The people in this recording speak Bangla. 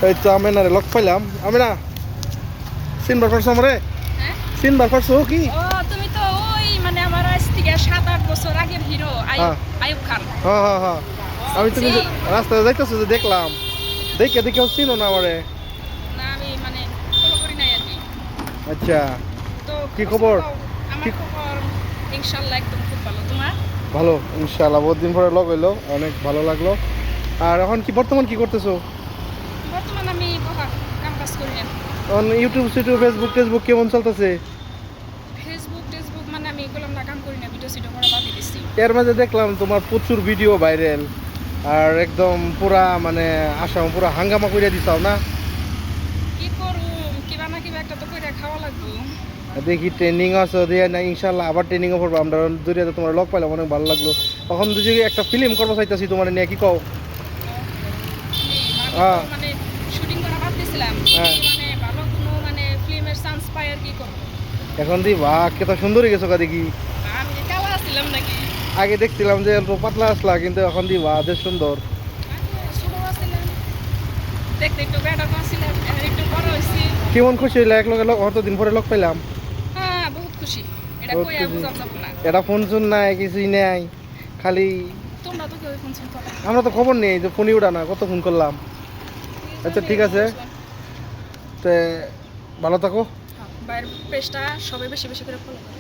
এই তো আমি না রে লক পাইলাম আমি না সিনবার পারছো আমারে হ্যাঁ সিনবার পারছো কি ও তুমি তো ওই মানে আমার আজ থেকে 7-8 বছর আগের হিরো হ্যাঁ আইয়ুব খান হ্যাঁ হ্যাঁ হ্যাঁ আমি তুমি রাস্তায় যাইতেছো যে দেখলাম দেখে দেখে চিনো না আমারে না আমি মানে ফলো করি নাই আর কি আচ্ছা তো কি খবর? আমার খবর ইনশাআল্লাহ একদম খুব ভালো তোমার ভালো ইনশাআল্লাহ বহুত দিন পরে লগ হইলো অনেক ভালো লাগলো আর এখন কি বর্তমান কি করতেছো বর্তমান আমি কাম কাজ করি না অন ইউটিউব ফেসবুক টেসবুক কেমন চলতেছে ফেসবুক মানে আমি এগুলো আমরা কাম করি না ভিডিও সিডিও করা বাদ দিয়েছি এর মাঝে দেখলাম তোমার প্রচুর ভিডিও ভাইরাল আর একদম পুরা মানে আসাম পুরা হাঙ্গামা করে দিছাও না কি করু কিবা না কিবা একটা তো কইরা খাওয়া লাগবে দেখি ট্রেনিং আছে দিয়ে না ইনশাল্লাহ আবার ট্রেনিংও করবো আমরা দূরে তোমার লগ পাইলাম অনেক ভালো লাগলো তখন যদি একটা ফিল্ম করবো চাইতেছি তোমার নিয়ে কি কও হ্যাঁ মানে শুটিং করা বাদ দিয়েছিলাম হ্যাঁ। মানে ভালো কোনো মানে ফিল্মের চান্স পাই আর কি করব এখন দি বাহ কত সুন্দর হয়ে গেছো কা দেখি আমি কালা ছিলাম নাকি আগে দেখছিলাম যে অল্প পাতলা আসলা কিন্তু এখন দি বাহ বেশ সুন্দর ছোট ছিলাম দেখতে একটু বেটার ছিলাম এখন একটু বড় হয়েছি কেমন খুশি হইলা এক লগে অতদিন পরে লগ পাইলাম হ্যাঁ বহুত খুশি এটা বহুত কইয়া খুশি। বুঝাব যাব না এটা ফোন শুন নাই কিছুই নাই খালি তোমরা তো কেউ ফোন শুনতো না আমরা তো খবর নেই যে ফোনই উঠা না কত ফোন করলাম আচ্ছা ঠিক আছে তে ভালো থাকো বাইরের পেজটা সবাই বেশি বেশি করে ফলো করো